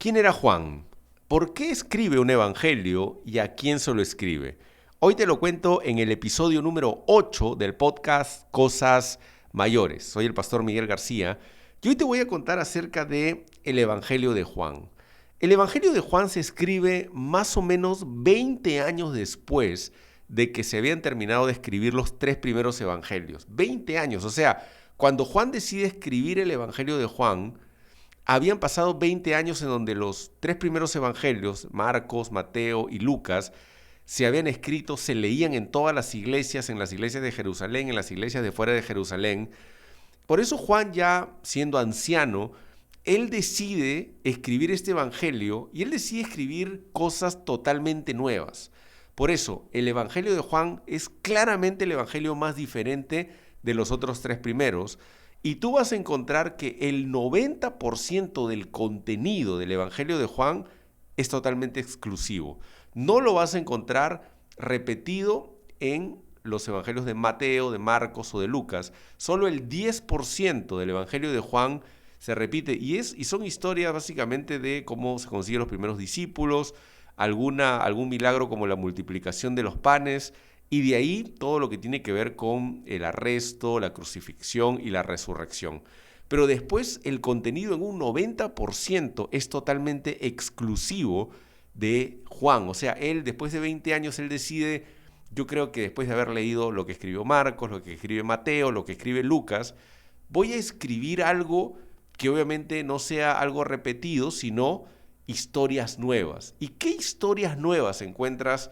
¿Quién era Juan? ¿Por qué escribe un evangelio y a quién se lo escribe? Hoy te lo cuento en el episodio número 8 del podcast Cosas Mayores. Soy el pastor Miguel García y hoy te voy a contar acerca de el evangelio de Juan. El evangelio de Juan se escribe más o menos 20 años después de que se habían terminado de escribir los tres primeros evangelios. 20 años, o sea, cuando Juan decide escribir el evangelio de Juan, habían pasado 20 años en donde los tres primeros evangelios, Marcos, Mateo y Lucas, se habían escrito, se leían en todas las iglesias, en las iglesias de Jerusalén, en las iglesias de fuera de Jerusalén. Por eso Juan, ya siendo anciano, él decide escribir este evangelio y él decide escribir cosas totalmente nuevas. Por eso, el evangelio de Juan es claramente el evangelio más diferente de los otros tres primeros. Y tú vas a encontrar que el 90% del contenido del evangelio de Juan es totalmente exclusivo. No lo vas a encontrar repetido en los evangelios de Mateo, de Marcos o de Lucas. Solo el 10% del evangelio de Juan se repite y son historias básicamente de cómo se consiguen los primeros discípulos, algún milagro como la multiplicación de los panes, y de ahí todo lo que tiene que ver con el arresto, la crucifixión y la resurrección. Pero después el contenido en un 90% es totalmente exclusivo de Juan. O sea, él después de 20 años, él decide, yo creo que después de haber leído lo que escribió Marcos, lo que escribe Mateo, lo que escribe Lucas, voy a escribir algo que obviamente no sea algo repetido, sino historias nuevas. ¿Y qué historias nuevas encuentras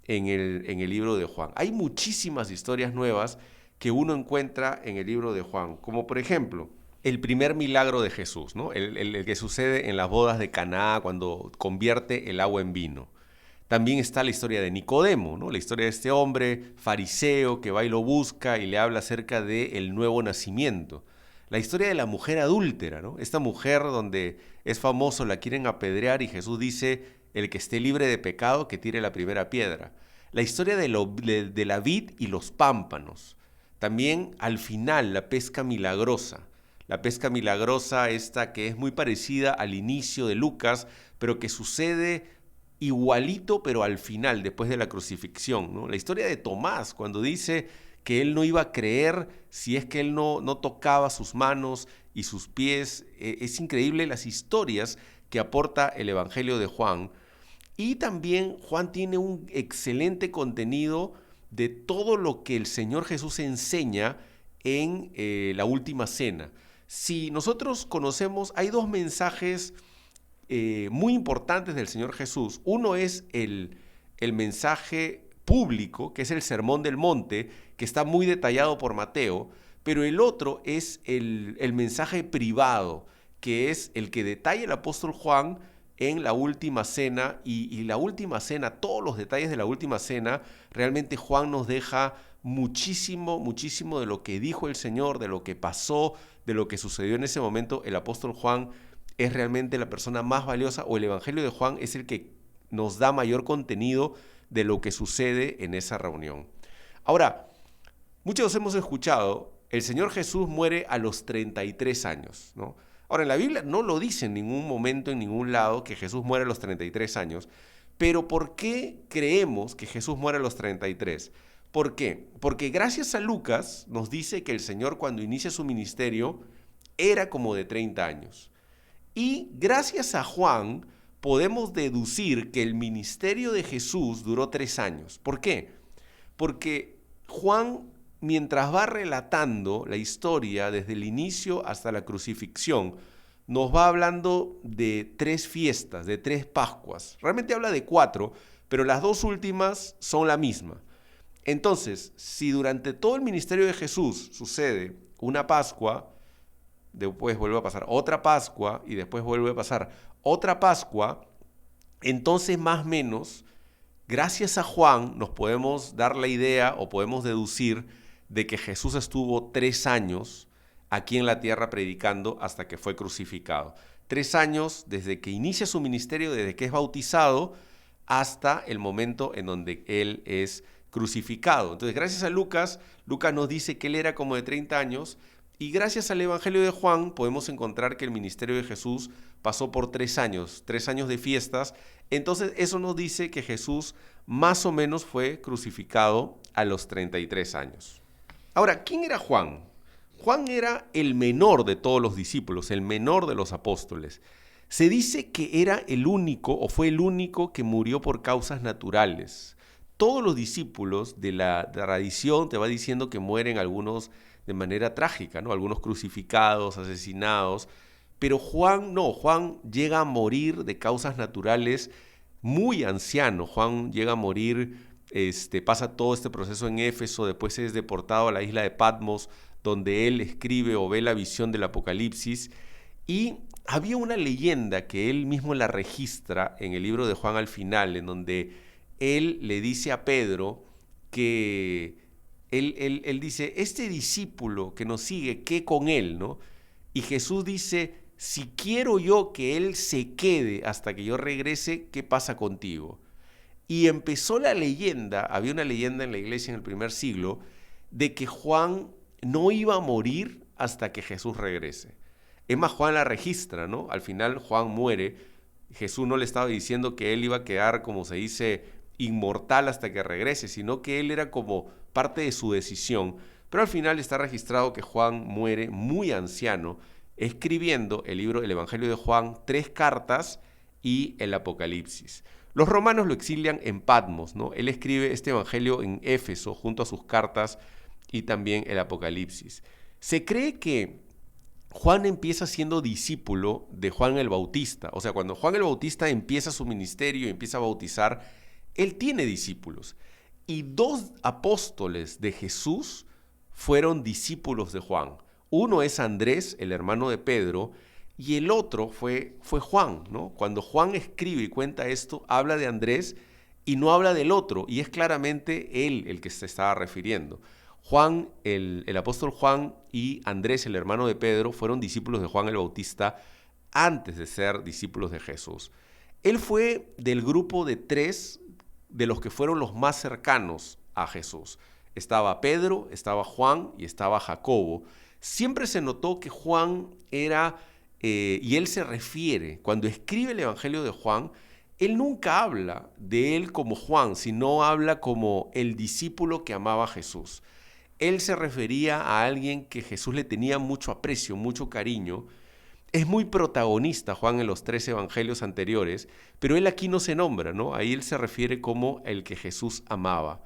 en el libro de Juan? Hay muchísimas historias nuevas que uno encuentra en el libro de Juan, como por ejemplo el primer milagro de Jesús, ¿no? El que sucede en las bodas de Caná cuando convierte el agua en vino. También está la historia de Nicodemo, ¿no? La historia de este hombre fariseo que va y lo busca y le habla acerca del nuevo nacimiento. La historia de la mujer adúltera, ¿no? Esta mujer donde es famoso, la quieren apedrear y Jesús dice, el que esté libre de pecado, que tire la primera piedra. La historia de la vid y los pámpanos. También al final la pesca milagrosa. La pesca milagrosa esta que es muy parecida al inicio de Lucas, pero que sucede igualito, pero al final, después de la crucifixión, ¿no? La historia de Tomás, cuando dice que él no iba a creer si es que él no tocaba sus manos y sus pies. Es increíble las historias que aporta el Evangelio de Juan. Y también Juan tiene un excelente contenido de todo lo que el Señor Jesús enseña en la última cena. Si nosotros conocemos, hay dos mensajes muy importantes del Señor Jesús. Uno es el mensaje público, que es el Sermón del Monte, que está muy detallado por Mateo, pero el otro es el mensaje privado, que es el que detalla el apóstol Juan en la última cena, y la última cena, todos los detalles de la última cena, realmente Juan nos deja muchísimo, muchísimo de lo que dijo el Señor, de lo que pasó, de lo que sucedió en ese momento. El apóstol Juan es realmente la persona más valiosa, o el Evangelio de Juan es el que nos da mayor contenido de lo que sucede en esa reunión. Ahora, muchos hemos escuchado, el Señor Jesús muere a los 33 años, ¿no? Ahora, en la Biblia no lo dice en ningún momento, en ningún lado, que Jesús muere a los 33 años, pero ¿por qué creemos que Jesús muere a los 33? ¿Por qué? Porque gracias a Lucas nos dice que el Señor, cuando inicia su ministerio, era como de 30 años. Y gracias a Juan podemos deducir que el ministerio de Jesús duró 3 años. ¿Por qué? Porque Juan, mientras va relatando la historia desde el inicio hasta la crucifixión, nos va hablando de 3 fiestas, de 3 Pascuas. Realmente habla de 4, pero las 2 últimas son la misma. Entonces, si durante todo el ministerio de Jesús sucede una Pascua, después vuelve a pasar otra Pascua y después vuelve a pasar otra Pascua, entonces más o menos, gracias a Juan, nos podemos dar la idea o podemos deducir de que Jesús estuvo 3 años aquí en la tierra predicando hasta que fue crucificado. 3 años desde que inicia su ministerio, desde que es bautizado, hasta el momento en donde él es crucificado. Entonces, gracias a Lucas, Lucas nos dice que él era como de 30 años, Y gracias al Evangelio de Juan podemos encontrar que el ministerio de Jesús pasó por 3 años de fiestas. Entonces eso nos dice que Jesús más o menos fue crucificado a los 33 años. Ahora, ¿quién era Juan? Juan era el menor de todos los discípulos, el menor de los apóstoles. Se dice que era el único o fue el único que murió por causas naturales. Todos los discípulos de la tradición te va diciendo que mueren algunos de manera trágica, ¿no? Algunos crucificados, asesinados, pero Juan no, Juan llega a morir de causas naturales muy anciano. Juan llega a morir, pasa todo este proceso en Éfeso, después es deportado a la isla de Patmos, donde él escribe o ve la visión del Apocalipsis, y había una leyenda que él mismo la registra en el libro de Juan al final, en donde él le dice a Pedro que él dice, este discípulo que nos sigue, ¿qué con él? ¿No? Y Jesús dice, si quiero yo que él se quede hasta que yo regrese, ¿qué pasa contigo? Y empezó la leyenda, había una leyenda en la iglesia en el primer siglo, de que Juan no iba a morir hasta que Jesús regrese. Es más, Juan la registra, ¿no? Al final Juan muere. Jesús no le estaba diciendo que él iba a quedar, como se dice, inmortal hasta que regrese, sino que él era como parte de su decisión. Pero al final está registrado que Juan muere muy anciano, escribiendo el Evangelio de Juan, 3 cartas y el Apocalipsis. Los romanos lo exilian en Patmos, ¿no? Él escribe este Evangelio en Éfeso junto a sus cartas y también el Apocalipsis. Se cree que Juan empieza siendo discípulo de Juan el Bautista. O sea, cuando Juan el Bautista empieza su ministerio y empieza a bautizar, él tiene discípulos. Y 2 apóstoles de Jesús fueron discípulos de Juan. Uno es Andrés, el hermano de Pedro, y el otro fue Juan, ¿no? Cuando Juan escribe y cuenta esto, habla de Andrés y no habla del otro, y es claramente él el que se estaba refiriendo. Juan, el apóstol Juan y Andrés, el hermano de Pedro, fueron discípulos de Juan el Bautista antes de ser discípulos de Jesús. Él fue del grupo de 3 de los que fueron los más cercanos a Jesús. Estaba Pedro, estaba Juan y estaba Jacobo. Siempre se notó que Juan era, y él se refiere, cuando escribe el Evangelio de Juan, él nunca habla de él como Juan, sino habla como el discípulo que amaba a Jesús. Él se refería a alguien que Jesús le tenía mucho aprecio, mucho cariño. Es muy protagonista Juan en los 3 evangelios anteriores, pero él aquí no se nombra, ¿no? Ahí él se refiere como el que Jesús amaba.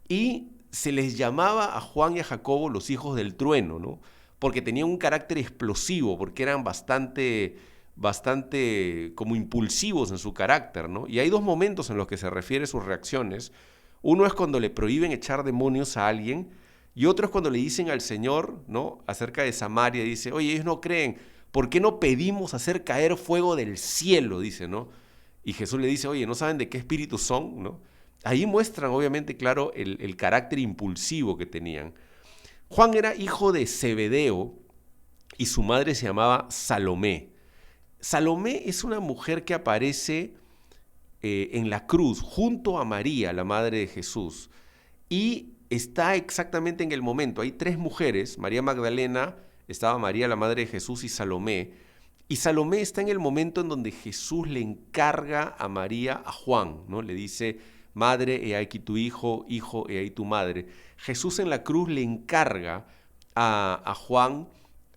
Y se les llamaba a Juan y a Jacobo los hijos del trueno, ¿no? Porque tenían un carácter explosivo, porque eran bastante como impulsivos en su carácter, ¿no? Y hay 2 momentos en los que se refiere sus reacciones. Uno es cuando le prohíben echar demonios a alguien, y otro es cuando le dicen al Señor, ¿no? Acerca de Samaria, dice, oye, ellos no creen, ¿por qué no pedimos hacer caer fuego del cielo? Dice, ¿no? Y Jesús le dice, oye, ¿no saben de qué espíritu son? ¿No? Ahí muestran, obviamente, claro, el carácter impulsivo que tenían. Juan era hijo de Zebedeo y su madre se llamaba Salomé. Salomé es una mujer que aparece en la cruz junto a María, la madre de Jesús, y está exactamente en el momento. Hay 3 mujeres, María Magdalena, estaba María, la madre de Jesús, y Salomé está en el momento en donde Jesús le encarga a María a Juan, ¿no? Le dice, madre, he aquí tu hijo, hijo, he ahí tu madre. Jesús en la cruz le encarga a Juan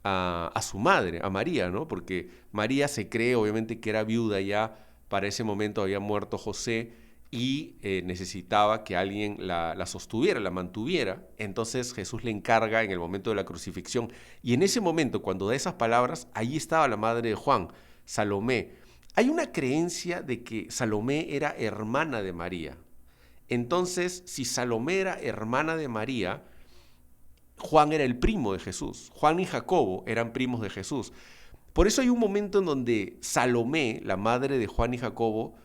a su madre, a María, ¿no? Porque María se cree obviamente que era viuda ya, para ese momento había muerto José y necesitaba que alguien la sostuviera, la mantuviera. Entonces Jesús le encarga en el momento de la crucifixión. Y en ese momento, cuando da esas palabras, allí estaba la madre de Juan, Salomé. Hay una creencia de que Salomé era hermana de María. Entonces, si Salomé era hermana de María, Juan era el primo de Jesús. Juan y Jacobo eran primos de Jesús. Por eso hay un momento en donde Salomé, la madre de Juan y Jacobo,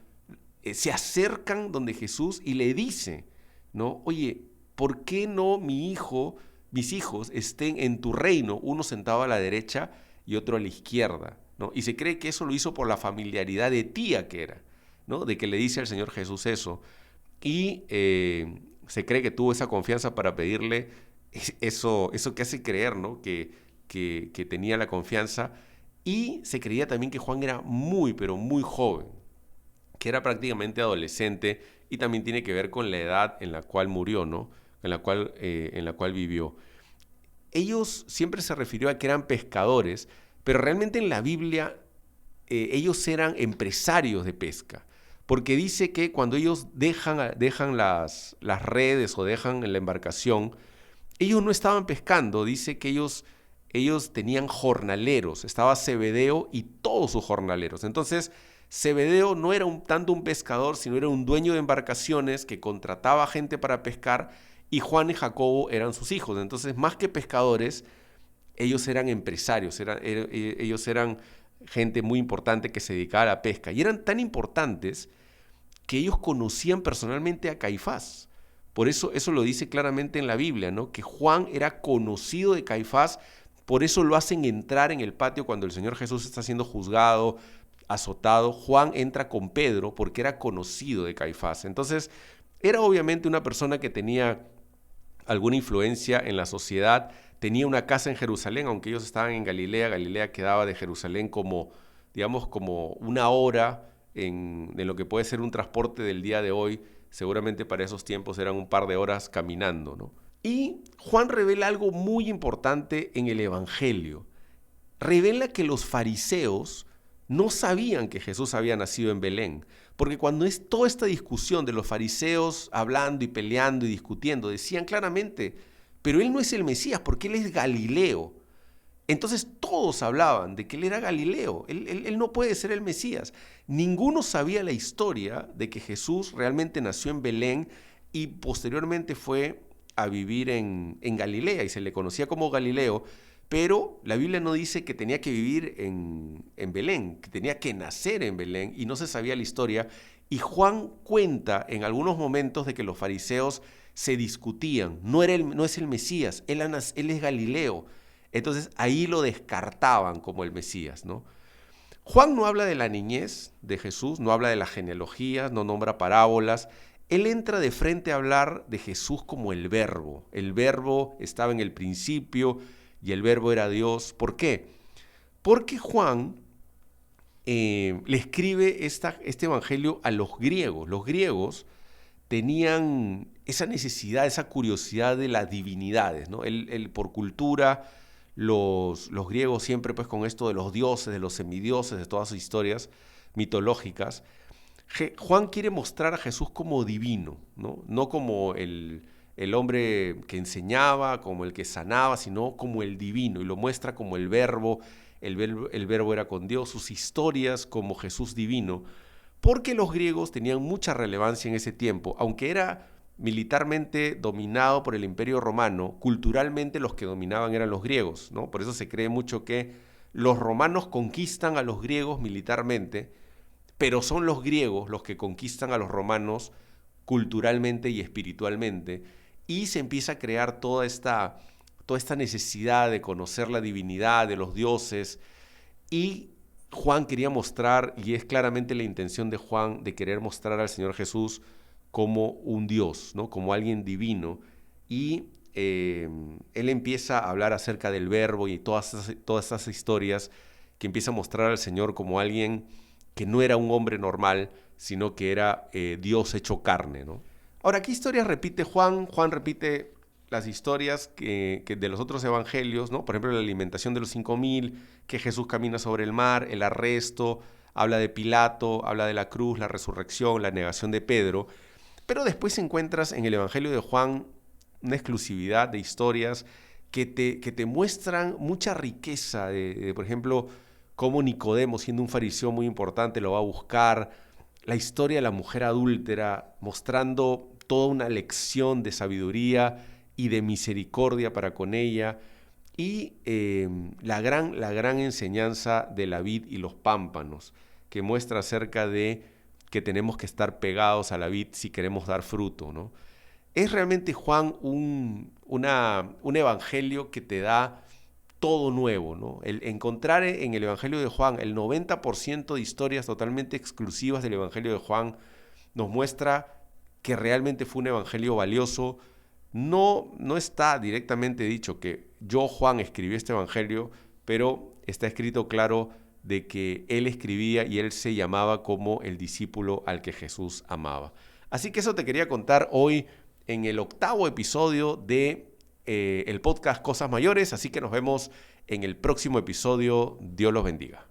se acercan donde Jesús y le dice, ¿no? Oye, ¿por qué no mis hijos estén en tu reino, uno sentado a la derecha y otro a la izquierda, ¿no? Y se cree que eso lo hizo por la familiaridad de tía que era, ¿no? De que le dice al Señor Jesús eso. Y se cree que tuvo esa confianza para pedirle eso que hace creer, ¿no? Que que tenía la confianza, y se creía también que Juan era muy, pero muy joven, que era prácticamente adolescente, y también tiene que ver con la edad en la cual murió, ¿no? En la cual vivió. Ellos siempre se refirió a que eran pescadores, pero realmente en la Biblia ellos eran empresarios de pesca, porque dice que cuando ellos dejan las redes o dejan la embarcación, ellos no estaban pescando, dice que ellos tenían jornaleros, estaba Zebedeo y todos sus jornaleros. Entonces, Zebedeo no era tanto un pescador, sino era un dueño de embarcaciones que contrataba gente para pescar, y Juan y Jacobo eran sus hijos. Entonces, más que pescadores, ellos eran empresarios, ellos eran gente muy importante que se dedicaba a la pesca. Y eran tan importantes que ellos conocían personalmente a Caifás. Por eso lo dice claramente en la Biblia, ¿no? Que Juan era conocido de Caifás, por eso lo hacen entrar en el patio cuando el Señor Jesús está siendo juzgado, azotado. Juan entra con Pedro porque era conocido de Caifás. Entonces, era obviamente una persona que tenía alguna influencia en la sociedad, tenía una casa en Jerusalén, aunque ellos estaban en Galilea. Galilea quedaba de Jerusalén como, digamos, como una hora en lo que puede ser un transporte del día de hoy. Seguramente para esos tiempos eran un par de horas caminando, ¿no? Y Juan revela algo muy importante en el Evangelio. Revela que los fariseos no sabían que Jesús había nacido en Belén, porque cuando es toda esta discusión de los fariseos hablando y peleando y discutiendo, decían claramente, pero él no es el Mesías porque él es Galileo. Entonces todos hablaban de que él era Galileo, él no puede ser el Mesías. Ninguno sabía la historia de que Jesús realmente nació en Belén y posteriormente fue a vivir en Galilea y se le conocía como Galileo, pero la Biblia no dice que tenía que vivir en Belén, que tenía que nacer en Belén, y no se sabía la historia. Y Juan cuenta en algunos momentos de que los fariseos se discutían, no es el Mesías, él es Galileo. Entonces ahí lo descartaban como el Mesías, ¿no? Juan no habla de la niñez de Jesús, no habla de las genealogías, no nombra parábolas. Él entra de frente a hablar de Jesús como el Verbo. El Verbo estaba en el principio y el Verbo era Dios. ¿Por qué? Porque Juan le escribe este evangelio a los griegos. Los griegos tenían esa necesidad, esa curiosidad de las divinidades, ¿no? Él por cultura, los griegos siempre pues con esto de los dioses, de los semidioses, de todas sus historias mitológicas. Juan quiere mostrar a Jesús como divino, no como el hombre que enseñaba, como el que sanaba, sino como el divino, y lo muestra como el verbo era con Dios, sus historias como Jesús divino, porque los griegos tenían mucha relevancia en ese tiempo, aunque era militarmente dominado por el Imperio Romano, culturalmente los que dominaban eran los griegos, ¿no? Por eso se cree mucho que los romanos conquistan a los griegos militarmente, pero son los griegos los que conquistan a los romanos culturalmente y espiritualmente, y se empieza a crear toda esta necesidad de conocer la divinidad de los dioses, y Juan quería mostrar, y es claramente la intención de Juan, de querer mostrar al Señor Jesús como un Dios, ¿no? Como alguien divino, y él empieza a hablar acerca del Verbo y todas esas historias, que empieza a mostrar al Señor como alguien que no era un hombre normal, sino que era Dios hecho carne, ¿no? Ahora, ¿qué historias repite Juan? Juan repite las historias que de los otros evangelios, ¿no? Por ejemplo, la alimentación de los 5,000, que Jesús camina sobre el mar, el arresto, habla de Pilato, habla de la cruz, la resurrección, la negación de Pedro. Pero después encuentras en el evangelio de Juan una exclusividad de historias que te muestran mucha riqueza por ejemplo, cómo Nicodemo, siendo un fariseo muy importante, lo va a buscar, la historia de la mujer adúltera, mostrando toda una lección de sabiduría y de misericordia para con ella, y la gran enseñanza de la vid y los pámpanos, que muestra acerca de que tenemos que estar pegados a la vid si queremos dar fruto, ¿no? Es realmente, Juan, un evangelio que te da todo nuevo, ¿no? El encontrar en el evangelio de Juan el 90% de historias totalmente exclusivas del evangelio de Juan nos muestra que realmente fue un evangelio valioso, No está directamente dicho que yo, Juan, escribí este evangelio, pero está escrito claro de que él escribía y él se llamaba como el discípulo al que Jesús amaba. Así que eso te quería contar hoy en el 8º episodio de el podcast Cosas Mayores, así que nos vemos en el próximo episodio. Dios los bendiga.